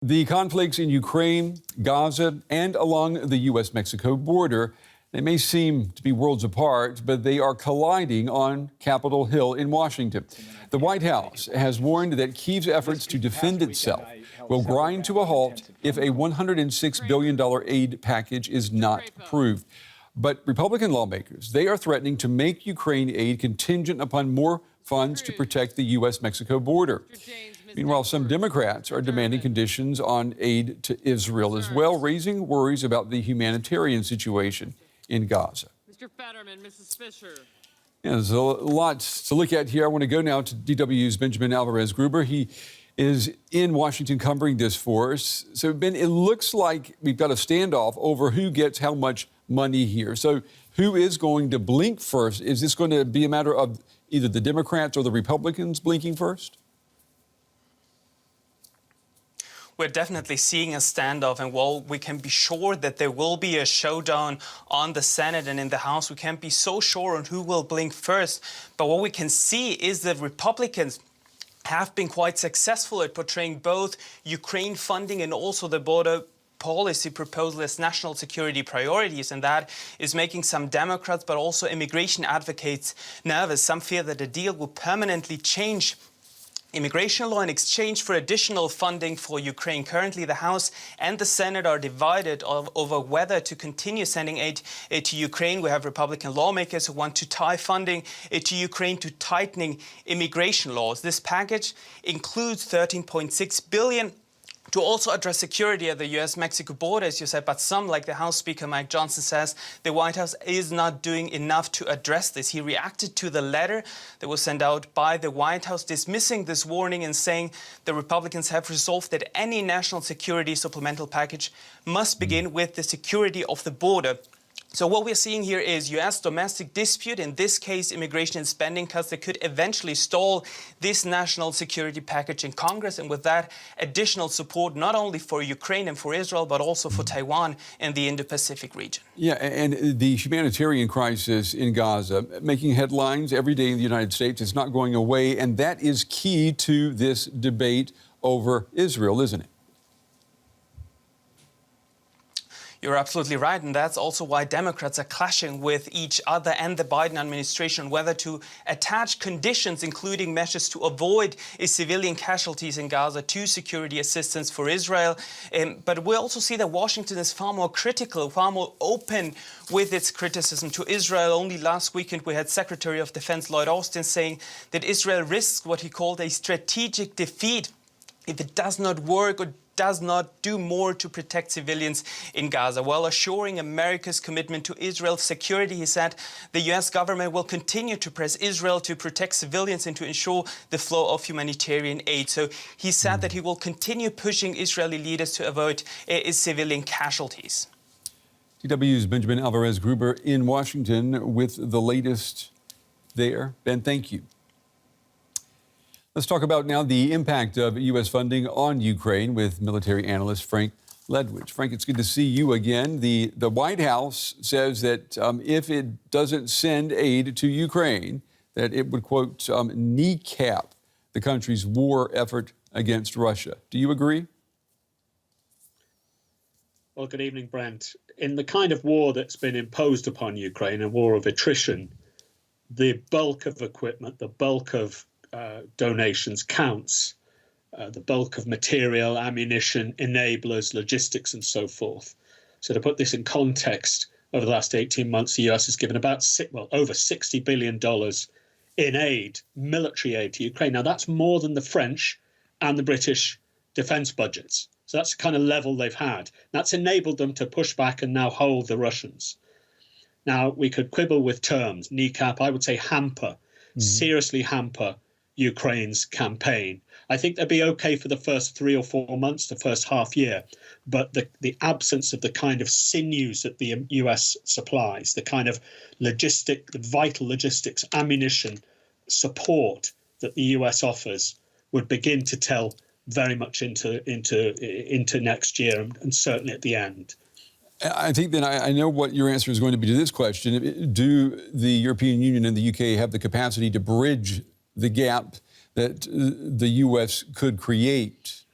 The conflicts in Ukraine, Gaza, and along the U.S.-Mexico border, they may seem to be worlds apart, but they are colliding on Capitol Hill in Washington. The White House has warned that Kyiv's efforts to defend itself will grind to a halt if a $106 billion aid package is not approved. But Republican lawmakers, they are threatening to make Ukraine aid contingent upon more funds to protect the U.S.-Mexico border. Meanwhile, some Democrats are demanding conditions on aid to Israel as well, raising worries about the humanitarian situation in Gaza. Mr. Fetterman, Mrs. Fisher. Yeah, there's a lot to look at here. I want to go now to DW's Benjamin Alvarez-Gruber. He is in Washington covering this for us. So, Ben, it looks like we've got a standoff over who gets how much money here. So who is going to blink first? Is this going to be a matter of either the Democrats or the Republicans blinking first? We're definitely seeing a standoff, and while we can be sure that there will be a showdown on the Senate and in the House, we can't be so sure on who will blink first. But what we can see is that Republicans have been quite successful at portraying both Ukraine funding and also the border policy proposal as national security priorities, and that is making some Democrats but also immigration advocates nervous. Some fear that the deal will permanently change immigration law in exchange for additional funding for Ukraine. Currently, the House and the Senate are divided over whether to continue sending aid to Ukraine. We have Republican lawmakers who want to tie funding to Ukraine to tightening immigration laws. This package includes $13.6 billion to also address security at the U.S.-Mexico border, as you said, but some, like the House Speaker Mike Johnson, says the White House is not doing enough to address this. He reacted to the letter that was sent out by the White House, dismissing this warning and saying the Republicans have resolved that any national security supplemental package must begin with the security of the border. So what we're seeing here is U.S. domestic dispute, in this case immigration and spending cuts that could eventually stall this national security package in Congress, and with that additional support not only for Ukraine and for Israel but also for Taiwan and the Indo-Pacific region. Yeah, and the humanitarian crisis in Gaza, making headlines every day in the United States, it's not going away, and that is key to this debate over Israel, isn't it? You're absolutely right, and that's also why Democrats are clashing with each other and the Biden administration whether to attach conditions, including measures to avoid civilian casualties in Gaza, to security assistance for Israel. But we also see that Washington is far more critical, far more open with its criticism to Israel. Only last weekend we had Secretary of Defense Lloyd Austin saying that Israel risks what he called a strategic defeat if it does not work or does not do more to protect civilians in Gaza. While assuring America's commitment to Israel's security, he said the U.S. government will continue to press Israel to protect civilians and to ensure the flow of humanitarian aid. So he said that he will continue pushing Israeli leaders to avoid civilian casualties. DW's Benjamin Alvarez-Gruber in Washington with the latest there. Ben, thank you. Let's talk about now the impact of U.S. funding on Ukraine with military analyst Frank Ledwidge. Frank, it's good to see you again. The White House says that if it doesn't send aid to Ukraine, that it would, quote, kneecap the country's war effort against Russia. Do you agree? Well, good evening, Brent. In the kind of war that's been imposed upon Ukraine, a war of attrition, the bulk of equipment, the bulk of donations counts, the bulk of material, ammunition, enablers, logistics, and so forth. So to put this in context, over the last 18 months, the US has given about over $60 billion in aid, military aid to Ukraine. Now, that's more than the French and the British defense budgets. So that's the kind of level they've had. That's enabled them to push back and now hold the Russians. Now, we could quibble with terms, kneecap, I would say hamper, seriously hamper Ukraine's campaign. I think they'd be okay for the first 3 or 4 months, the first half year, but the absence of the kind of sinews that the US supplies, the kind of vital logistics, ammunition, support that the US offers would begin to tell very much into next year and certainly at the end. I think that I know what your answer is going to be to this question. Do the European Union and the UK have the capacity to bridge the gap that the U.S. could create?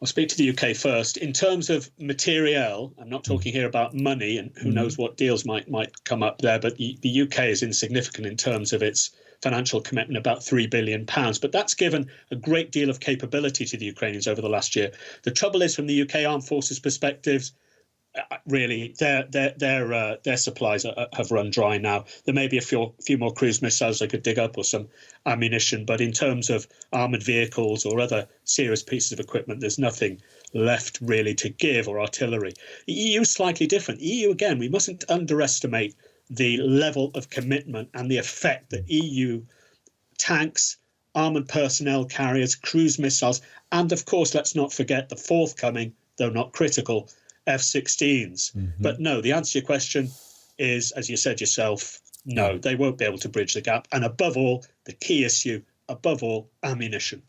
I'll speak to the UK first. In terms of materiel, I'm not talking here about money, and who knows what deals might come up there, but the UK is insignificant in terms of its financial commitment, about £3 billion. But that's given a great deal of capability to the Ukrainians over the last year. The trouble is, from the UK Armed Forces perspectives, really, their supplies have run dry now. There may be a few more cruise missiles they could dig up or some ammunition, but in terms of armoured vehicles or other serious pieces of equipment, there's nothing left really to give, or artillery. The EU is slightly different. EU, again, we mustn't underestimate the level of commitment and the effect that EU tanks, armoured personnel carriers, cruise missiles, and of course, let's not forget the forthcoming, though not critical, F-16s. But no, the answer to your question is, as you said yourself, no, they won't be able to bridge the gap. And above all, the key issue, above all, ammunition.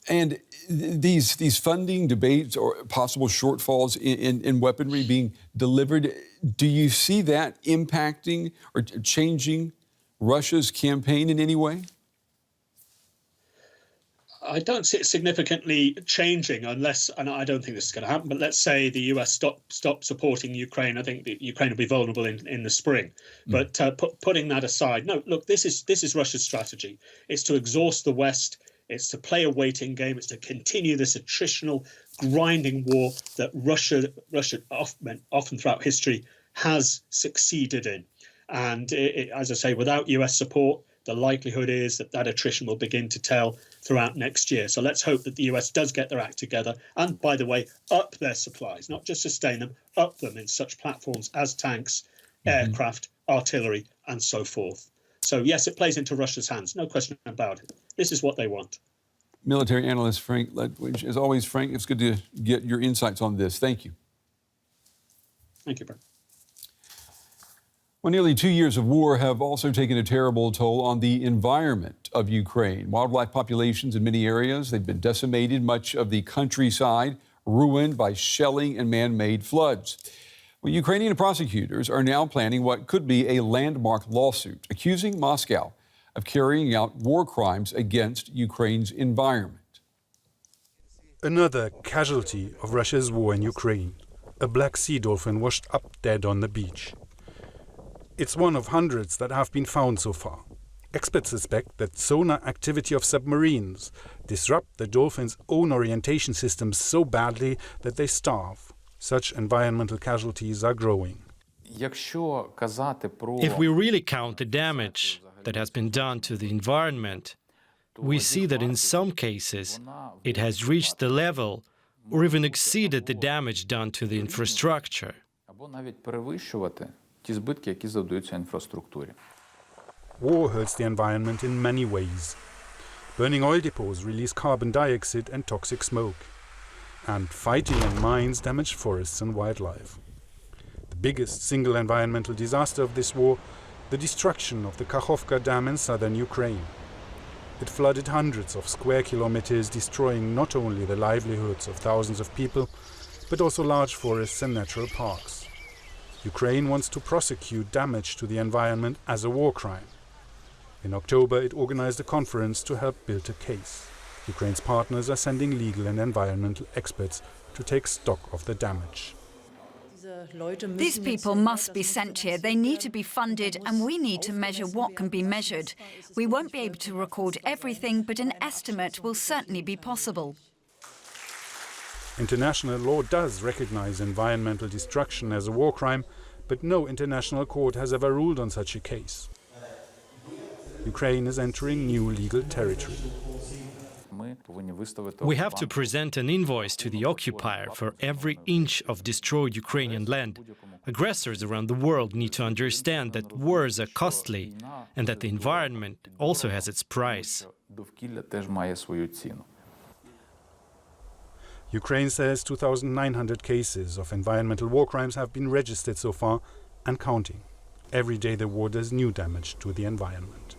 And these funding debates or possible shortfalls in weaponry being delivered, do you see that impacting or changing Russia's campaign in any way? I don't see it significantly changing unless, and I don't think this is going to happen, but let's say the US stop supporting Ukraine. I think that Ukraine will be vulnerable in the spring. But putting that aside, no, look, this is Russia's strategy. It's to exhaust the West. It's to play a waiting game. It's to continue this attritional, grinding war that Russia often throughout history has succeeded in. And as I say, without US support, the likelihood is that attrition will begin to tell throughout next year. So let's hope that the US does get their act together and, by the way, up their supplies, not just sustain them, up them in such platforms as tanks, aircraft, artillery, and so forth. So, yes, it plays into Russia's hands, no question about it. This is what they want. Military analyst Frank Ledwidge. As always, Frank, it's good to get your insights on this. Thank you. Thank you, Brent. Well, nearly 2 years of war have also taken a terrible toll on the environment of Ukraine. Wildlife populations in many areas, they've been decimated, much of the countryside ruined by shelling and man-made floods. Well, Ukrainian prosecutors are now planning what could be a landmark lawsuit accusing Moscow of carrying out war crimes against Ukraine's environment. Another casualty of Russia's war in Ukraine, a Black Sea dolphin washed up dead on the beach. It's one of hundreds that have been found so far. Experts suspect that sonar activity of submarines disrupt the dolphin's own orientation systems so badly that they starve. Such environmental casualties are growing. If we really count the damage that has been done to the environment, we see that in some cases it has reached the level or even exceeded the damage done to the infrastructure. War hurts the environment in many ways. Burning oil depots release carbon dioxide and toxic smoke. And fighting and mines damage forests and wildlife. The biggest single environmental disaster of this war, the destruction of the Kakhovka Dam in southern Ukraine. It flooded hundreds of square kilometers, destroying not only the livelihoods of thousands of people, but also large forests and natural parks. Ukraine wants to prosecute damage to the environment as a war crime. In October, it organized a conference to help build a case. Ukraine's partners are sending legal and environmental experts to take stock of the damage. These people must be sent here. They need to be funded, and we need to measure what can be measured. We won't be able to record everything, but an estimate will certainly be possible. International law does recognize environmental destruction as a war crime, but no international court has ever ruled on such a case. Ukraine is entering new legal territory. We have to present an invoice to the occupier for every inch of destroyed Ukrainian land. Aggressors around the world need to understand that wars are costly and that the environment also has its price. Ukraine says 2,900 cases of environmental war crimes have been registered so far and counting. Every day the war does new damage to the environment.